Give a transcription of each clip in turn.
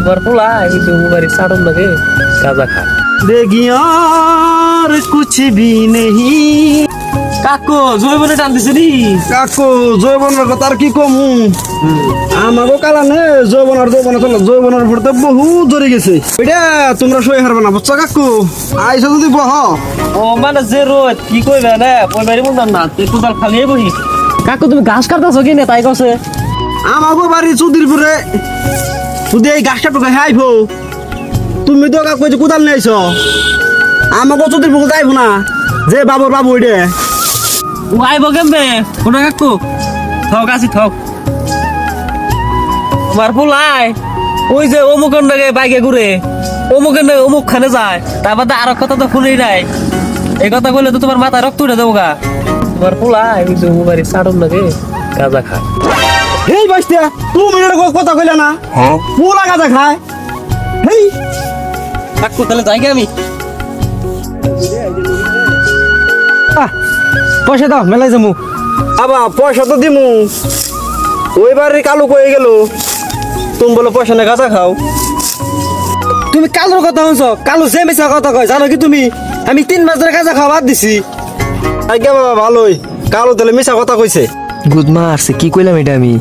তোমার পোলা এই যে বাড়ি সাড়ন লাগে গাঁজা খা দেখি আর কুছ ভি নেহি। কাকু জৈবনে টান দিছে নি কাকু জৈবনের কথা আর কি কমু, আমাকে কালানে জৈবনের ভরতে বহুত ধরে গেছে। এটা তোমরা সই হারবে না বুঝছো কাকু, আইসো যদি বহ। ও মানে যে রোদ কি কইবে না ওই বাড়ি মন না তুই কোদাল খালি বহি। কাকু তুমি ঘাস কাটতাছো কি না তাই কছে আমাকে বাড়ি চুদিরপুরে যদি এই গাছটা টুকে হাইবো, তুমি তো কাকু যে কোদাল নিয়েছ, আমাকে চুদিরপুরে যাইব না যে বাবুর বাবু ওইটা ও আইব কেমবে কোন কাকু ঠক আছি ঠক তোমার পোলাই ওই যে অমুকের নাগে বাইকে ঘুরে অমুকের নাগে অমুক খানে যায়, তারপর আর কথা তো শুনেই নাই। এই কথা বললে তো তোমার মাথায় রক্ত উঠে দেবো গা। তোমার পোলাই ওই যে বাড়ি সাড়ন লাগে গাঁজা খায়। এই বাইস্তা তুমি কথা কইলা না, পোলা গাঁজা খায়। হেই কাকু তাহলে যাই গে আমি। পয়সা দাও মেলাই যাবো। আবা পয়সা তো দিমু, ওই বাড়ি কালু কয়ে গেল তুমি বলে পয়সা না গাঁজা খাও। তুমি কালুর কথা শুনছ, কালু যে মিশা কথা কয় জানো কি তুমি? আমি 3 মাস ধরে গাঁজা খাওয়া বাদ দিছি। আজ্ঞা বাবা ভালোই, কালু তাহলে মিশা কথা কইছে। গুড মারছে কি কইলাম এটা আমি?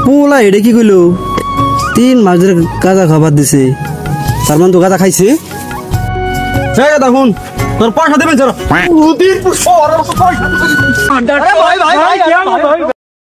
পোলা এটা কি কইলো 3 মাস ধরে গাঁজা খাওয়া বাদ দিছে, তার মানে তো গাঁজা খাইছে। হ্যাঁ দাদা শুন, তোর পয়সা দেবেন চলো।